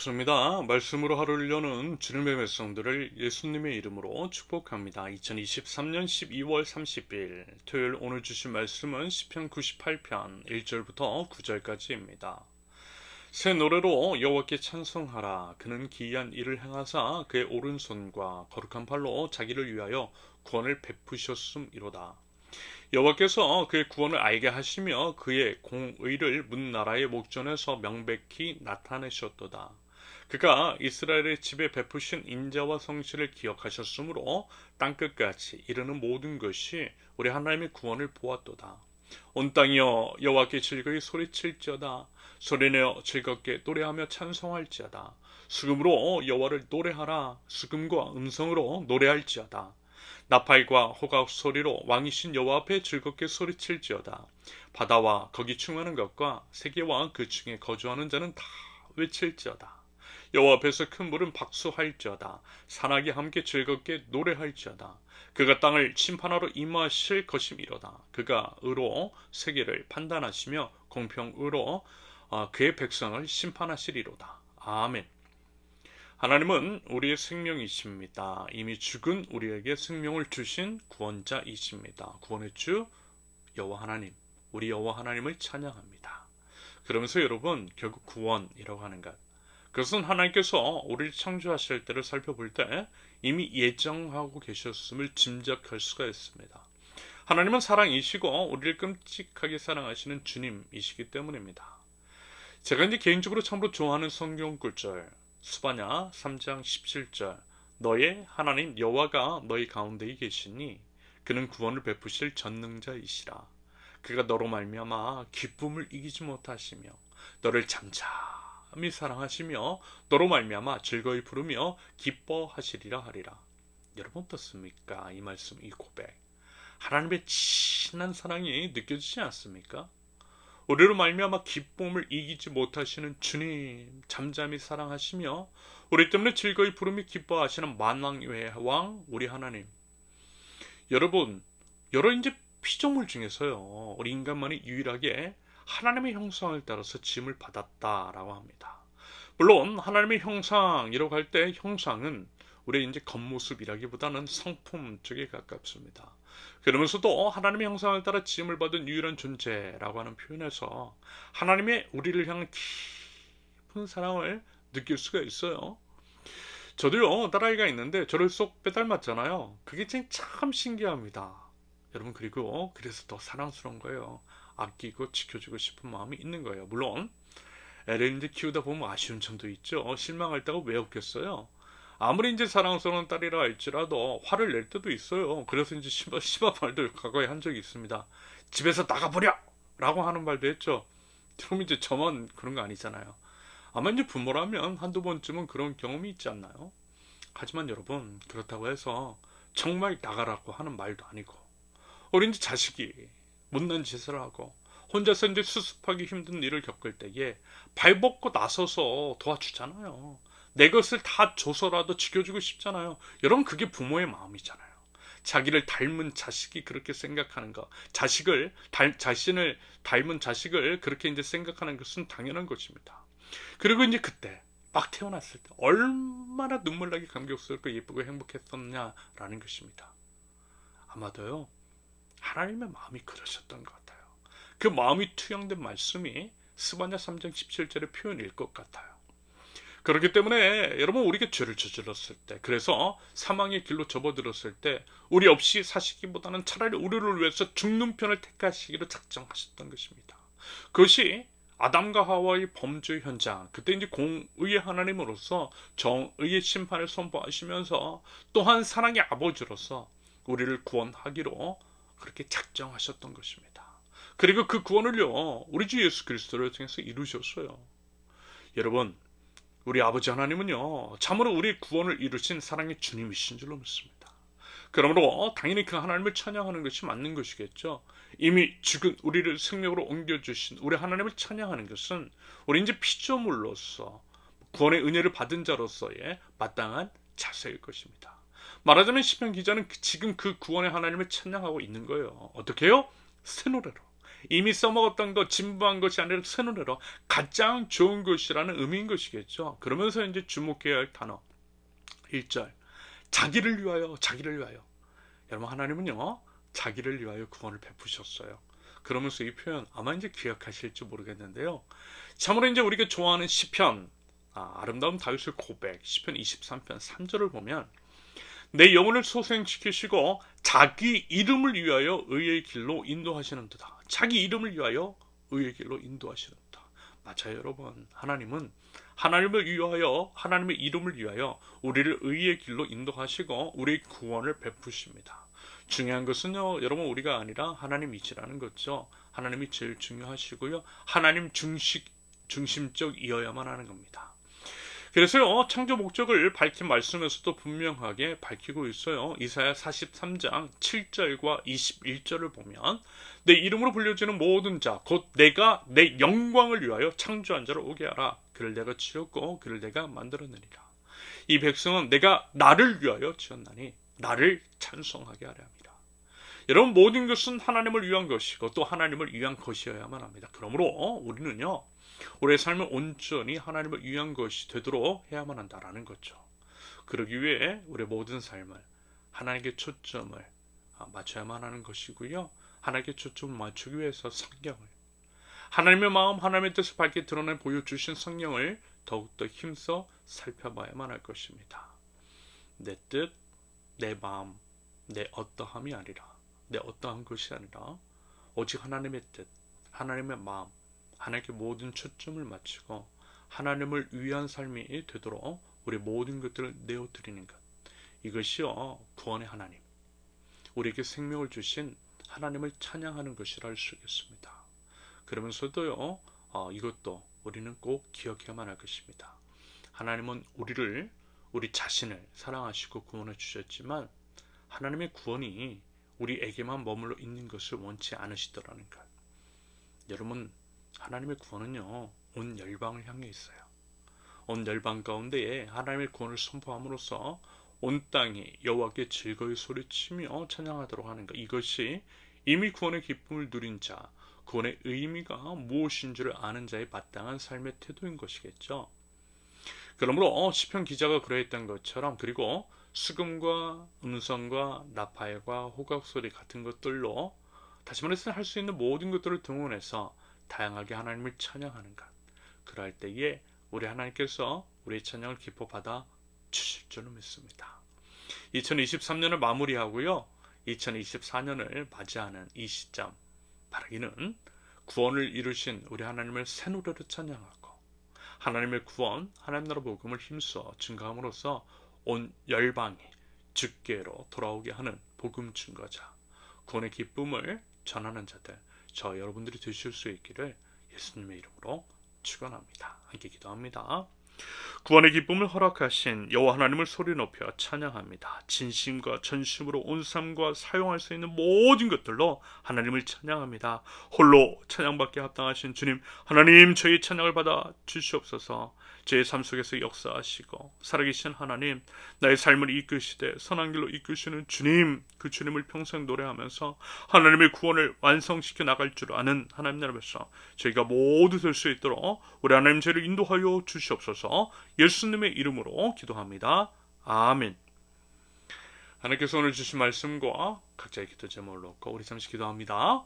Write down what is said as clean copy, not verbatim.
반갑습니다. 말씀으로 하루를 여는 주님의 백성들을 예수님의 이름으로 축복합니다. 2023년 12월 30일 토요일 오늘 주신 말씀은 시편 98편 1절부터 9절까지입니다. 새 노래로 여호와께 찬송하라. 그는 기이한 일을 행하사 그의 오른손과 거룩한 팔로 자기를 위하여 구원을 베푸셨음이로다. 여호와께서 그의 구원을 알게 하시며 그의 공의를 문 나라의 목전에서 명백히 나타내셨도다. 그가 이스라엘의 집에 베푸신 인자와 성실을 기억하셨으므로 땅끝까지 이르는 모든 것이 우리 하나님의 구원을 보았도다. 온 땅이여 여호와께 즐거이 소리칠지어다. 소리내어 즐겁게 노래하며 찬송할지어다. 수금으로 여호와를 노래하라. 수금과 음성으로 노래할지어다. 나팔과 호각 소리로 왕이신 여호와 앞에 즐겁게 소리칠지어다. 바다와 거기 충만한 것과 세계와 그 중에 거주하는 자는 다 외칠지어다. 여호와 앞에서 큰 물은 박수할지어다. 산악이 함께 즐겁게 노래할지어다. 그가 땅을 심판하러 임하실 것임이로다. 그가 의로 세계를 판단하시며 공평으로 그의 백성을 심판하시리로다. 아멘. 하나님은 우리의 생명이십니다. 이미 죽은 우리에게 생명을 주신 구원자이십니다. 구원의 주 여호와 하나님, 우리 여호와 하나님을 찬양합니다. 그러면서 여러분, 결국 구원이라고 하는 것, 그것은 하나님께서 우리를 창조하실 때를 살펴볼 때 이미 예정하고 계셨음을 짐작할 수가 있습니다. 하나님은 사랑이시고 우리를 끔찍하게 사랑하시는 주님이시기 때문입니다. 제가 이제 개인적으로 참으로 좋아하는 성경 꿀절, 스바냐 3장 17절, 너의 하나님 여호와가 너희 가운데에 계시니 그는 구원을 베푸실 전능자이시라. 그가 너로 말미암아 기쁨을 이기지 못하시며 너를 잠잠히 사랑하시며 너로 말미암아 즐거이 부르며 기뻐하시리라 하리라. 여러분 어떻습니까? 이 말씀, 이 고백, 하나님의 진한 사랑이 느껴지지 않습니까? 우리로 말미암아 기쁨을 이기지 못하시는 주님, 잠잠히 사랑하시며 우리 때문에 즐거이 부르며 기뻐하시는 만왕의 왕 우리 하나님. 여러분, 여러 이제 피조물 중에서요, 우리 인간만이 유일하게 하나님의 형상을 따라서 지음을 받았다라고 합니다. 물론 하나님의 형상이라고 할 때 형상은 우리의 이제 겉모습이라기보다는 성품 쪽에 가깝습니다. 그러면서도 하나님의 형상을 따라 지음을 받은 유일한 존재라고 하는 표현에서 하나님의 우리를 향한 깊은 사랑을 느낄 수가 있어요. 저도요, 딸아이가 있는데 저를 쏙 빼닮았잖아요. 그게 참 신기합니다. 여러분, 그리고 그래서 더 사랑스러운 거예요. 아끼고 지켜주고 싶은 마음이 있는 거예요. 물론 애를 이제 키우다 보면 아쉬운 점도 있죠. 실망할 때가 왜 없겠어요. 아무리 이제 사랑스러운 딸이라 할지라도 화를 낼 때도 있어요. 그래서 이제 심한 말도 과거에 한 적이 있습니다. 집에서 나가버려! 라고 하는 말도 했죠. 그럼 이제 저만 그런 거 아니잖아요. 아마 이제 부모라면 한두 번쯤은 그런 경험이 있지 않나요? 하지만 여러분, 그렇다고 해서 정말 나가라고 하는 말도 아니고, 우리 이제 자식이 못난 짓을 하고 혼자서 이제 수습하기 힘든 일을 겪을 때에 발벗고 나서서 도와주잖아요. 내 것을 다 줘서라도 지켜주고 싶잖아요. 여러분, 그게 부모의 마음이잖아요. 자기를 닮은 자식이 그렇게 생각하는 것, 자신을 닮은 자식을 그렇게 이제 생각하는 것은 당연한 것입니다. 그리고 이제 그때 막 태어났을 때 얼마나 눈물나게 감격스럽고 예쁘고 행복했었냐라는 것입니다. 아마도요, 하나님의 마음이 그러셨던 것 같아요. 그 마음이 투영된 말씀이 스바냐 3장 17절의 표현일 것 같아요. 그렇기 때문에 여러분, 우리가 죄를 저질렀을 때, 그래서 사망의 길로 접어들었을 때 우리 없이 사시기보다는 차라리 우리를 위해서 죽는 편을 택하시기로 작정하셨던 것입니다. 그것이 아담과 하와의 범죄의 현장, 그때 이제 공의의 하나님으로서 정의의 심판을 선포하시면서 또한 사랑의 아버지로서 우리를 구원하기로 그렇게 작정하셨던 것입니다. 그리고 그 구원을요, 우리 주 예수 그리스도를 통해서 이루셨어요. 여러분, 우리 아버지 하나님은요, 참으로 우리 구원을 이루신 사랑의 주님이신 줄로 믿습니다. 그러므로 당연히 그 하나님을 찬양하는 것이 맞는 것이겠죠. 이미 죽은 우리를 생명으로 옮겨주신 우리 하나님을 찬양하는 것은 우리 이제 피조물로서 구원의 은혜를 받은 자로서의 마땅한 자세일 것입니다. 말하자면 시편 기자는 지금 그 구원의 하나님을 찬양하고 있는 거예요. 어떻게 해요? 새 노래로, 이미 써먹었던 것, 진부한 것이 아니라 새 노래로 가장 좋은 것이라는 의미인 것이겠죠. 그러면서 이제 주목해야 할 단어 1절 자기를 위하여 자기를 위하여. 여러분 하나님은요 자기를 위하여 구원을 베푸셨어요. 그러면서 이 표현 아마 이제 기억하실지 모르겠는데요. 참으로 이제 우리가 좋아하는 시편 아름다운 다윗의 고백 시편 23편 3절을 보면 내 영혼을 소생시키시고 자기 이름을 위하여 의의 길로 인도하시는도다. 자기 이름을 위하여 의의 길로 인도하시는도다. 맞아요 여러분. 하나님은 하나님을 위하여 하나님의 이름을 위하여 우리를 의의 길로 인도하시고 우리의 구원을 베푸십니다. 중요한 것은요 여러분 우리가 아니라 하나님이시라는 거죠. 하나님이 제일 중요하시고요. 하나님 중심적이어야만 하는 겁니다. 그래서요 창조 목적을 밝힌 말씀에서도 분명하게 밝히고 있어요. 이사야 43장 7절과 21절을 보면 내 이름으로 불려지는 모든 자 곧 내가 내 영광을 위하여 창조한 자를 오게 하라. 그를 내가 지었고 그를 내가 만들었느니라. 이 백성은 내가 나를 위하여 지었나니 나를 찬송하게 하려 합니다. 여러분 모든 것은 하나님을 위한 것이고 또 하나님을 위한 것이어야만 합니다. 그러므로 우리는요 우리의 삶을 온전히 하나님을 위한 것이 되도록 해야만 한다라는 거죠. 그러기 위해 우리의 모든 삶을 하나님께 초점을 맞춰야만 하는 것이고요. 하나님께 초점을 맞추기 위해서 성경을 하나님의 마음 하나님의 뜻을 밝게 드러내 보여주신 성경을 더욱더 힘써 살펴봐야만 할 것입니다. 내 뜻, 내 마음, 내 어떠함이 아니라 내 어떠한 것이 아니라 오직 하나님의 뜻, 하나님의 마음 하나님께 모든 초점을 맞추고 하나님을 위한 삶이 되도록 우리 모든 것들을 내어드리는 것. 이것이요 구원의 하나님 우리에게 생명을 주신 하나님을 찬양하는 것이라 할 수 있겠습니다. 그러면서도요 이것도 우리는 꼭 기억해야만 할 것입니다. 하나님은 우리 자신을 사랑하시고 구원해 주셨지만 하나님의 구원이 우리에게만 머물러 있는 것을 원치 않으시더라는 것. 여러분 하나님의 구원은요 온 열방을 향해 있어요. 온 열방 가운데에 하나님의 구원을 선포함으로써 온 땅이 여호와께 즐거이 소리치며 찬양하도록 하는 것. 이것이 이미 구원의 기쁨을 누린 자, 구원의 의미가 무엇인 줄을 아는 자의 마땅한 삶의 태도인 것이겠죠. 그러므로 시편 기자가 그러했던 것처럼 그리고 수금과 음성과 나팔과 호각소리 같은 것들로 다시 말해서 할 수 있는 모든 것들을 등원해서 다양하게 하나님을 찬양하는 것. 그럴 때에 우리 하나님께서 우리의 찬양을 기뻐 받아 주실 줄로 믿습니다. 2023년을 마무리하고요. 2024년을 맞이하는 이 시점 바라기는 구원을 이루신 우리 하나님을 새 노래로 찬양하고 하나님의 구원, 하나님 나라 복음을 힘써 증거함으로써 온 열방이 주께로 돌아오게 하는 복음 증거자, 구원의 기쁨을 전하는 자들, 저 여러분들이 되실 수 있기를 예수님의 이름으로 축원합니다. 함께 기도합니다. 구원의 기쁨을 허락하신 여호와 하나님을 소리 높여 찬양합니다. 진심과 전심으로 온 삶과 사용할 수 있는 모든 것들로 하나님을 찬양합니다. 홀로 찬양받게 합당하신 주님 하나님 저희 찬양을 받아 주시옵소서. 제 삶 속에서 역사하시고 살아계신 하나님 나의 삶을 이끄시되 선한 길로 이끄시는 주님 그 주님을 평생 노래하면서 하나님의 구원을 완성시켜 나갈 줄 아는 하나님 나라에서 저희가 모두 될 수 있도록 우리 하나님 저희를 인도하여 주시옵소서. 예수님의 이름으로 기도합니다. 아멘. 하나님께서 오늘 주신 말씀과 각자의 기도 제목을 놓고 우리 잠시 기도합니다.